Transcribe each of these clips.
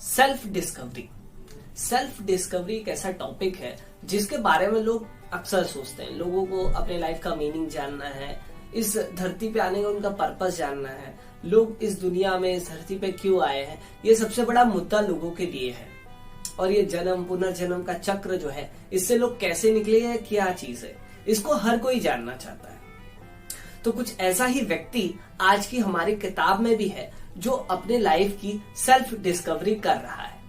Self discovery. Self discovery एक ऐसा topic है जिसके बारे में लोग अक्सर सोचते हैं। लोगों को अपने लाइफ का मीनिंग जानना है, इस धरती पे आने का उनका पर्पस जानना है, लोग इस दुनिया में इस धरती पे क्यों आए हैं, ये सबसे बड़ा मुद्दा लोगों के लिए है। और ये जन्म पुनर्जन्म का चक्र जो है, इससे लोग कैसे निकले हैं, क्या चीज है, इसको हर कोई जानना चाहता है। तो कुछ ऐसा ही व्यक्ति आज की हमारी किताब में भी है जो अपने लाइफ की सेल्फ डिस्कवरी कर रहा है,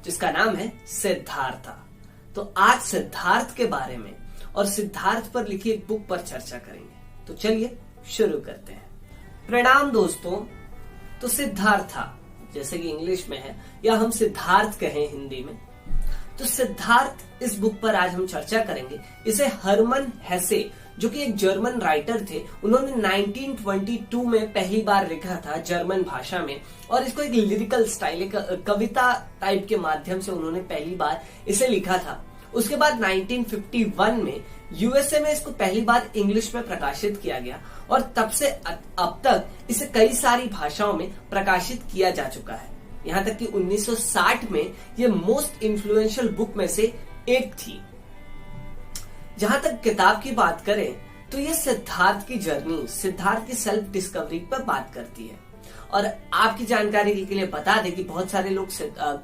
जिसका नाम है सिद्धार्थ। तो आज सिद्धार्थ के बारे में और सिद्धार्थ पर लिखी एक बुक पर चर्चा करेंगे। तो चलिए शुरू करते हैं। प्रणाम दोस्तों। तो सिद्धार्थ, जैसे कि इंग्लिश में है या हम सिद्धार्थ कहें हिंदी में, तो सिद्धार्थ इस बुक पर आज हम चर्चा करेंगे। इसे हरमन हेसे, जो कि एक जर्मन राइटर थे, उन्होंने 1922 में पहली बार लिखा था जर्मन भाषा में, और इसको एक लिरिकल स्टाइल, एक कविता टाइप के माध्यम से उन्होंने पहली बार इसे लिखा था। उसके बाद 1951 में यूएसए में इसको पहली बार इंग्लिश में प्रकाशित किया गया, और तब से अब तक इसे कई सारी भाषाओं में प्रकाशित किया जा चुका है। यहाँ तक कि 1960 में ये मोस्ट इन्फ्लुएंशियल बुक में से एक थी। जहां तक किताब की बात करें तो ये सिद्धार्थ की जर्नी, सिद्धार्थ की सेल्फ डिस्कवरी पर बात करती है। और आपकी जानकारी के लिए बता दें कि बहुत सारे लोग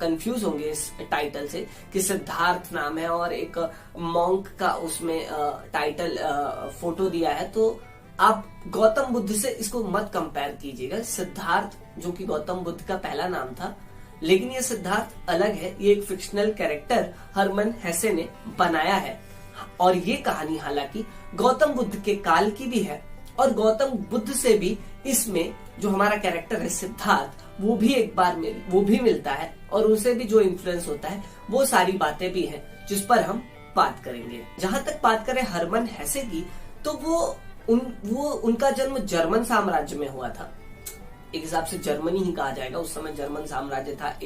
कंफ्यूज होंगे इस टाइटल से कि सिद्धार्थ नाम है और एक मॉन्क का उसमें टाइटल फोटो दिया है, तो आप गौतम बुद्ध से इसको मत कंपेयर कीजिएगा। सिद्धार्थ जो कि गौतम बुद्ध का पहला नाम था, लेकिन ये सिद्धार्थ अलग है। ये एक फिक्शनल कैरेक्टर हरमन हेसे ने बनाया है, और ये कहानी हालांकि गौतम बुद्ध के काल की भी है, और गौतम बुद्ध से भी इसमें जो हमारा कैरेक्टर है सिद्धार्थ, वो भी मिलता है, और उनसे भी जो इन्फ्लुएंस होता है, वो सारी बातें भी हैं जिस पर हम बात करेंगे। जहां तक बात करें हरमन हेसे की, तो उनका जन्म जर्मन साम्राज्य में हुआ था। एक हिसाब से जर्मनी ही कहा जाएगा, उस समय जर्मन साम्राज्य था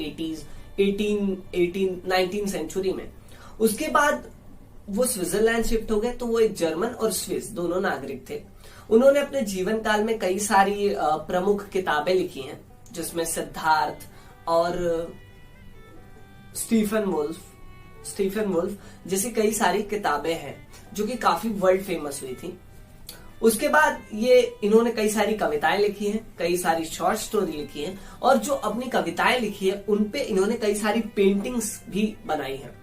19th सेंचुरी में। उसके बाद वो स्विट्जरलैंड शिफ्ट हो गए, तो वो एक जर्मन और स्विस दोनों नागरिक थे। उन्होंने अपने जीवन काल में कई सारी प्रमुख किताबें लिखी हैं, जिसमें सिद्धार्थ और स्टीफन वुल्फ जैसी कई सारी किताबें हैं जो कि काफी वर्ल्ड फेमस हुई थी। उसके बाद इन्होंने कई सारी कविताएं लिखी हैं, कई सारी शॉर्ट स्टोरी लिखी हैं, और जो अपनी कविताएं लिखी है उनपे इन्होंने कई सारी पेंटिंग्स भी बनाई हैं।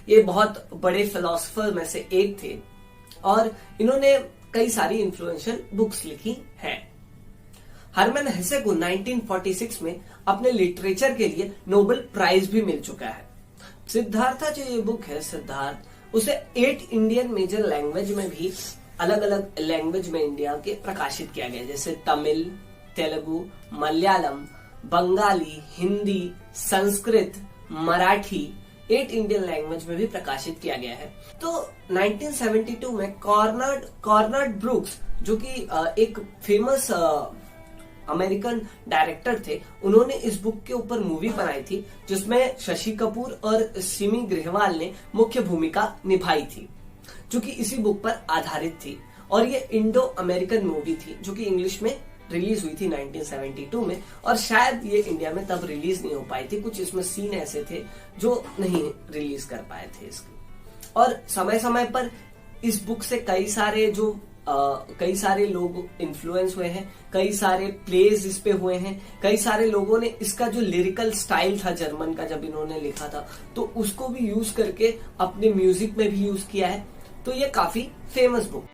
ये बहुत बड़े फिलोसोफर में से एक थे, और इन्होंने कई सारी इन्फ्लुएंशियल बुक्स लिखी हैं। हरमन हेसे को 1946 में अपने लिटरेचर के लिए नोबेल प्राइज भी मिल चुका है। सिद्धार्थ जो ये बुक है सिद्धार्थ, उसे 8 इंडियन मेजर लैंग्वेज में भी, अलग अलग लैंग्वेज में इंडिया के प्रकाशित किया गया, जैसे तमिल, तेलुगु, मलयालम, बंगाली, हिंदी, संस्कृत, मराठी, 8 इंडियन लैंग्वेज में भी प्रकाशित किया गया है। तो 1972 में कॉर्नर्ड ब्रूक्स, जो कि एक फेमस अमेरिकन डायरेक्टर थे, उन्होंने इस बुक के ऊपर मूवी बनाई थी, जिसमें शशि कपूर और सिमी ग्रेवाल ने मुख्य भूमिका निभाई थी, जो कि इसी बुक पर आधारित थी। और ये इंडो अमेरिकन मूवी थी, जो कि इंग्लिश में रिलीज हुई थी 1972 में, और शायद ये इंडिया में तब रिलीज नहीं हो पाई थी। कुछ इसमें सीन ऐसे थे जो नहीं रिलीज कर पाए थे इसके। और समय समय पर इस बुक से कई सारे लोग इन्फ्लुएंस हुए हैं, कई सारे प्लेज इस पे हुए हैं, कई सारे लोगों ने इसका जो लिरिकल स्टाइल था जर्मन का, जब इन्होंने लिखा था, तो उसको भी यूज करके अपने म्यूजिक में भी यूज किया है। तो ये काफी फेमस बुक